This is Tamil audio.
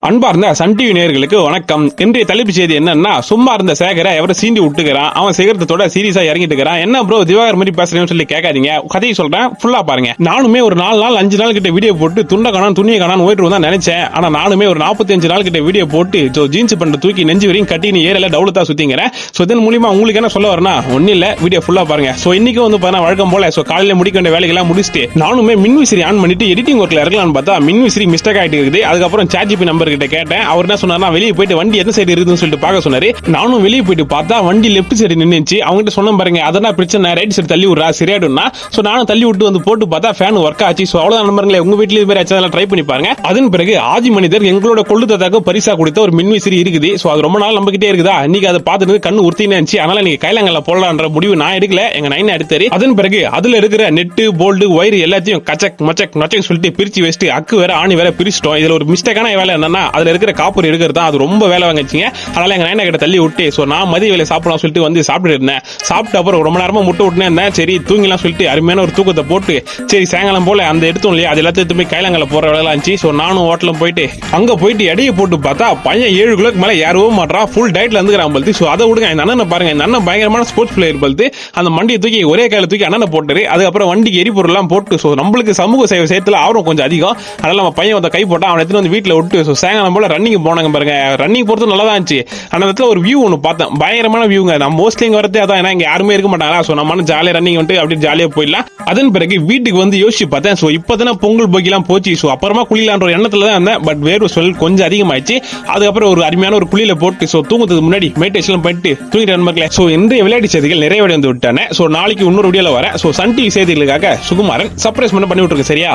அன்பார்ந்த சன் டிவி நேயர்களுக்கு வணக்கம். இன்றைய தலைப்பு செய்தி என்னன்னா, சும்மா இருந்த சேகரை எவரை சீண்டி விட்டுக்கிறான், அவன் சேகரத்தோட சீரியஸா இறங்கிட்டு இருக்கிறான். என்ன ப்ரோ திவாகர் மாதிரி பேசுறேன்னு சொல்லி கேட்காதீங்க, கதையை சொல்றேன் ஃபுல்லா பாருங்க. நானுமே ஒரு 4 நாள் 5 நாள் கிட்ட வீடியோ போட்டு துண்ட காணான் துணியை காணான்னு ஓயிட்டு தான் நினைச்சேன். ஆனா நானுமே ஒரு 45 நாள் கிட்ட வீடியோ போட்டு ஜீன்ஸ் பண்ண தூக்கி நெஞ்சு வரையும் கட்டி நீ ஏரியால டவுலத்தா சுத்திங்கிறேன். சோ இதன் மூலியமா உங்களுக்கு என்ன சொல்ல வரனா, ஒன்னும் இல்ல, வீடியோ ஃபுல்லா பாருங்க. சோ இன்னைக்கு வந்து பார்த்தா வழக்கம் போல காலையில முடிக்க வேண்டிய வேலைகள்லாம் முடிச்சுட்டு நானுமே மின்விசிறி ஆன் பண்ணிட்டு எடிட்டிங் ஒர்க்ல இருக்கலாம்னு பார்த்தா மின்விசிறி மிஸ்டேக் ஆயிட்டு இருக்குது. அதுக்கப்புறம் சாட்ஜிபி நம்பர் கிட்ட கேட்டேன். அவர் என்ன சொன்னார்னா, வெளியே போயிட்டு வண்டி எந்த சைடு இருக்குன்னு சொல்லிட்டு பார்க்க சொன்னாரு. நானும் வெளியே போயிட்டு பார்த்தா வண்டி லெஃப்ட் சைடு நின்னுச்சு. அவங்ககிட்ட சொன்ன பாருங்க, அதெல்லாம் பிரச்சனை, ரைட் சைடு தள்ளி விடுறா சரியாடும்னா. சோ நானும் தள்ளி விட்டு வந்து போட்டு பார்த்தா ஃபேன் ஒர்க் ஆச்சு. சோ அவ்வளவுதான் நம்பருங்களே, உங்க வீட்ல இது மாதிரி ஆச்சு ட்ரை பண்ணி பாருங்க. அதன் பிறகு ஆதி மனிதர் எங்களோட கொள்ளுதாக்கு பரிசா கொடுத்த ஒரு மின்விசிறி இருக்குது. சோ அது ரொம்ப நாள் நம்ம கிட்டே இருக்குதா, இன்னைக்கு அதை பார்த்துட்டு கண்ணு உறுத்தினே இருந்துச்சு. அதனால நீங்க கைலங்கல்ல போடலான்ற முடிவு நான் எடுக்கல, எங்க நைன் எடுத்தாரு. அதன் பிறகு அதுல இருக்கிற நெட்டு போல்டு ஒயர் எல்லாத்தையும் கச்சக் மச்சக் நச்சக் சொல்லிட்டு பிரிச்சு வச்சுட்டு அக்கு வேற ஆணி வேற பிரிச்சிட்டோம். இதுல ஒரு மிஸ்டேக்கான வேலை என்னன்னா, அதுல இருக்கிற காப்பர் எடுக்கிறது தான், அது ரொம்ப வேலை வாங்கிச்சிங்க. அதனால எங்க நைனா கிட்ட தள்ளி விட்டு சோ நான் மதிய வேலை சாப்பிடலாம் சொல்லிட்டு வந்து சாப்பிட்டு இருந்தேன். சாப்பிட்டு அப்புறம் ரொம்ப நேரமா முட்டை விட்டுனே இருந்தேன். சரி தூங்கிலாம் சொல்லிட்டு அருமையான ஒரு தூக்கத்தை போட்டு சரி சாயங்காலம் போல அந்த எடுத்தோம் இல்லையா, அது எல்லாத்தையும் போய் கைலங்கல்ல போற வேலை இருந்துச்சு. சோ நானும் ஹோட்டலும் போயிட்டு அங்க போயிட்டு எடையை போட்டு பார்த்தா பையன் 7 கிலோக்கு மேல ஏறவும் மாட்டான், ஃபுல் டயட்ல இருந்துக்கிறான் பல்து. சோ அதை விடுங்க, இந்த அண்ணனை பாருங்க, இந்த அண்ணன் பயங்கரமான ஸ்போர்ட்ஸ் பிளேயர் பல்து. அந்த மண்டியை தூக்கி ஒரே கையில தூக்கி அண்ணனை போட்டாரு. அதுக்கப்புறம் வண்டிக்கு எரிபொருள் எல்லாம் போட்டு சோ நம்மளுக்கு சமூக சேவை செய்யறதுல அவரும் கொஞ்சம் அதிகம். அதனால நம்ம பையன் வந்து கை போட்டா அவனை எடுத்து வந்து வீட்டுல விட்டு சோ சாயங்காலம் போல ரன்னிங் போனாங்க பாருங்க. ரன்னிங் போறது நல்லா தான் இருந்துச்சு. அந்த இடத்துல ஒரு வியூ ஒன்று பார்த்தேன், பயங்கரமான வியூங்க. நம்ம மோஸ்ட்லி இங்க வரதே அதான், ஏன்னா இங்க யாருமே இருக்க மாட்டாங்களா. சோ நம்ம ஜாலியா ரன்னிங் வந்துட்டு அப்படியே ஜாலியா போயிடலாம். அதன் பிறகு வீட்டுக்கு வந்து யோசிச்சு பார்த்தேன். சோ இப்பதானே பொங்கல் போக்கிலாம் போச்சு. சோ அப்புறமா குளிக்கலான்ற ஒரு எண்ணத்துல தான் இருந்தேன். பட் வேறு சொல் கொஞ்சம் அதிகமாயிடுச்சு. அதுக்கப்புறம் ஒரு அருமையான ஒரு குளியில போட்டு சோ தூங்குறதுக்கு முன்னாடி மெடிடேஷன் பண்ணிட்டு தூங்கிட்டு நண்பர்களே. சோ இன்றைய விளையாட்டு செய்திகள் நிறைவடைந்து விட்டானே. சோ நாளைக்கு இன்னொரு வீடியோல வரேன். சோ சன் டிவி செய்திகளுக்காக சுகுமாரன் சர்ப்ரைஸ் பண்ணி விட்டுருக்கு சரியா.